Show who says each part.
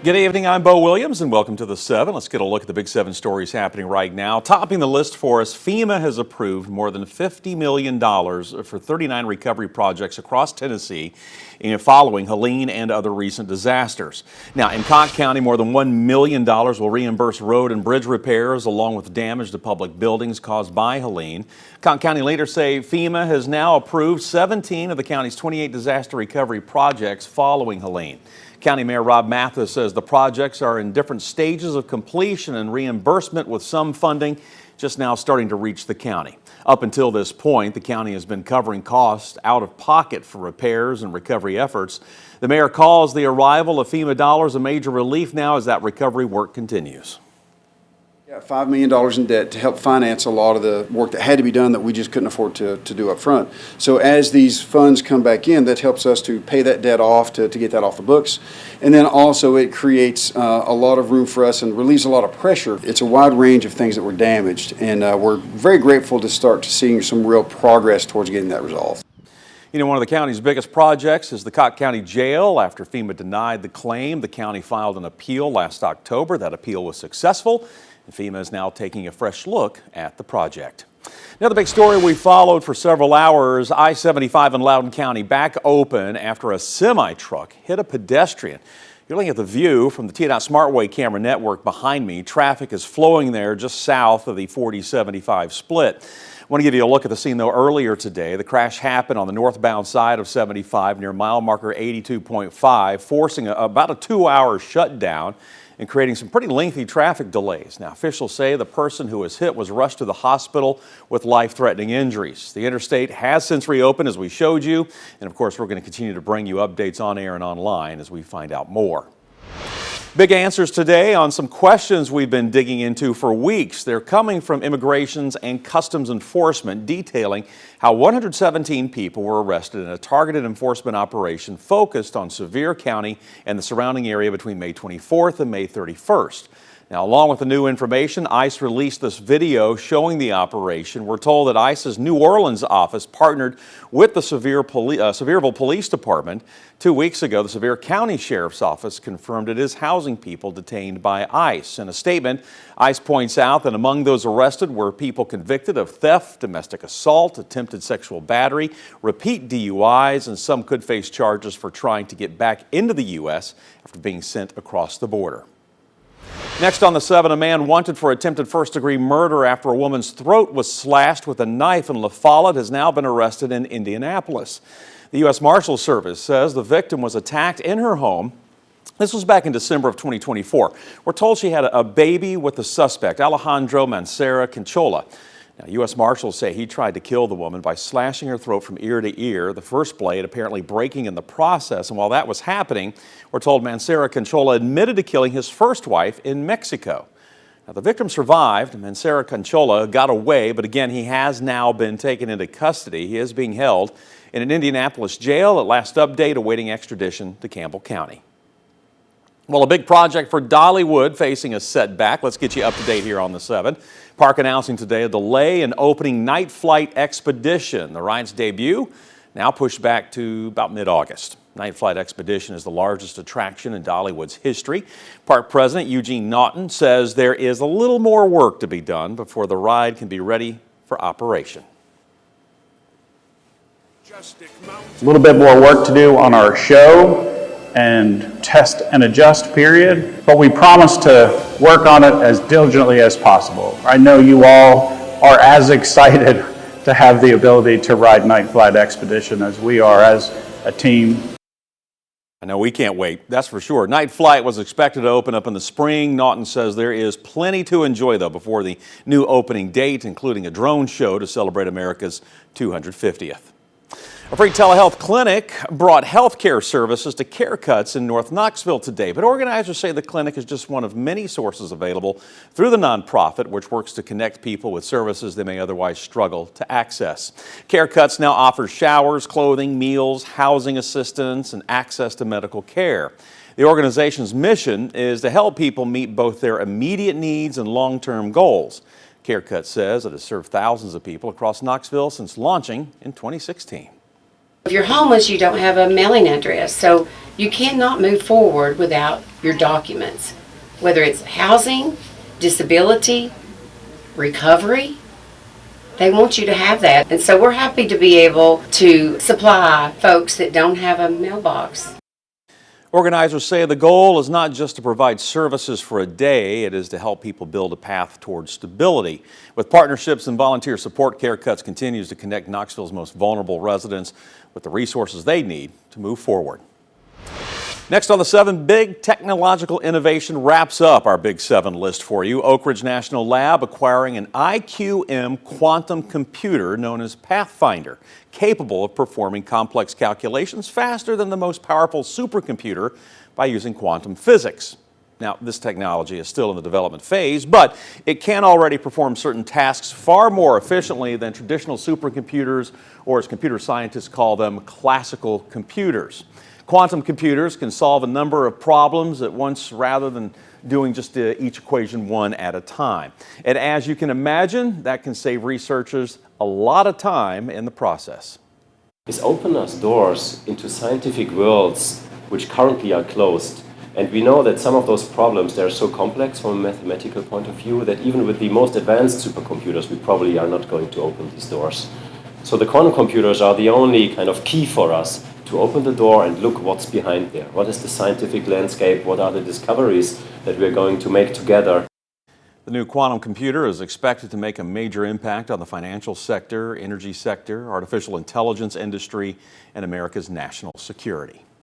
Speaker 1: Good evening, I'm Bo Williams and welcome to the 7. Let's get a look at the big 7 stories happening right now. Topping the list for us, FEMA has approved more than $50 million for 39 recovery projects across Tennessee following Helene and other recent disasters. Now, in Cocke County, more than $1 million will reimburse road and bridge repairs along with damage to public buildings caused by Helene. Cocke County leaders say FEMA has now approved 17 of the county's 28 disaster recovery projects following Helene. County Mayor Rob Mathis says the projects are in different stages of completion and reimbursement, with some funding just now starting to reach the county. Up until this point, the county has been covering costs out of pocket for repairs and recovery efforts. The mayor calls the arrival of FEMA dollars a major relief now as that recovery work continues.
Speaker 2: Yeah, $5 million in debt to help finance a lot of the work that had to be done that we just couldn't afford to do up front. So as these funds come back in, that helps us to pay that debt off, to get that off the books. And then also it creates a lot of room for us and relieves a lot of pressure. It's a wide range of things that were damaged, and we're very grateful to start seeing some real progress towards getting that resolved.
Speaker 1: You know, one of the county's biggest projects is the Cocke County Jail. After FEMA denied the claim, the county filed an appeal last October. That appeal was successful, and FEMA is now taking a fresh look at the project. Another big story we followed for several hours, I-75 in Loudon County back open after a semi-truck hit a pedestrian. You're looking at the view from the TDOT SmartWay camera network behind me. Traffic is flowing there just south of the 40-75 split. I want to give you a look at the scene, though. Earlier today, the crash happened on the northbound side of 75 near mile marker 82.5, forcing about a 2-hour shutdown and creating some pretty lengthy traffic delays. Now, officials say the person who was hit was rushed to the hospital with life-threatening injuries. The interstate has since reopened, as we showed you, and of course, we're going to continue to bring you updates on air and online as we find out more. Big answers today on some questions we've been digging into for weeks. They're coming from Immigrations and Customs Enforcement, detailing how 117 people were arrested in a targeted enforcement operation focused on Sevier County and the surrounding area between May 24th and May 31st. Now, along with the new information, ICE released this video showing the operation. We're told that ICE's New Orleans office partnered with the Sevierville Police Department. 2 weeks ago, the Sevier County Sheriff's Office confirmed it is housing people detained by ICE. In a statement, ICE points out that among those arrested were people convicted of theft, domestic assault, attempted sexual battery, repeat DUIs, and some could face charges for trying to get back into the U.S. after being sent across the border. Next on the 7, a man wanted for attempted first-degree murder after a woman's throat was slashed with a knife in La Follette has now been arrested in Indianapolis. The US Marshals Service says the victim was attacked in her home. This was back in December of 2024. We're told she had a baby with the suspect, Alejandro Mancera Canchola. Now, U.S. Marshals say he tried to kill the woman by slashing her throat from ear to ear, the first blade apparently breaking in the process. And while that was happening, we're told Mancera Canchola admitted to killing his first wife in Mexico. Now, the victim survived. Mancera Canchola got away, but again, he has now been taken into custody. He is being held in an Indianapolis jail. At last update, awaiting extradition to Campbell County. Well, a big project for Dollywood facing a setback. Let's get you up to date here on the 7. Park announcing today a delay in opening Night Flight Expedition. The ride's debut now pushed back to about mid-August. Night Flight Expedition is the largest attraction in Dollywood's history. Park President Eugene Naughton says there is a little more work to be done before the ride can be ready for operation.
Speaker 3: A little bit more work to do on our show and test and adjust period, but we promise to work on it as diligently as possible. I know you all are as excited to have the ability to ride Night Flight Expedition as we are as a team.
Speaker 1: I know we can't wait, that's for sure. Night Flight was expected to open up in the spring. Naughton says there is plenty to enjoy, though, before the new opening date, including a drone show to celebrate America's 250th. A free telehealth clinic brought health care services to CareCuts in North Knoxville today, but organizers say the clinic is just one of many sources available through the nonprofit, which works to connect people with services they may otherwise struggle to access. CareCuts now offers showers, clothing, meals, housing assistance, and access to medical care. The organization's mission is to help people meet both their immediate needs and long-term goals. CareCuts says it has served thousands of people across Knoxville since launching in 2016.
Speaker 4: If you're homeless, you don't have a mailing address, so You cannot move forward without your documents, whether it's housing, disability, recovery. They want you to have that. And so we're happy to be able to supply folks that don't have a mailbox.
Speaker 1: Organizers say the goal is not just to provide services for a day, it is to help people build a path towards stability. With partnerships and volunteer support, CareCuts continues to connect Knoxville's most vulnerable residents with the resources they need to move forward. Next on the 7, big technological innovation wraps up our Big 7 list for you. Oak Ridge National Lab acquiring an IQM quantum computer known as Pathfinder, capable of performing complex calculations faster than the most powerful supercomputer by using quantum physics. Now, this technology is still in the development phase, but it can already perform certain tasks far more efficiently than traditional supercomputers, or as computer scientists call them, classical computers. Quantum computers can solve a number of problems at once rather than doing just each equation one at a time. And as you can imagine, that can save researchers a lot of time in the process.
Speaker 5: It's opened us doors into scientific worlds which currently are closed. And we know that some of those problems, they're so complex from a mathematical point of view that even with the most advanced supercomputers, we probably are not going to open these doors. So the quantum computers are the only kind of key for us to open the door and look what's behind there. What is the scientific landscape? What are the discoveries that we're going to make together?
Speaker 1: The new quantum computer is expected to make a major impact on the financial sector, energy sector, artificial intelligence industry, and America's national security.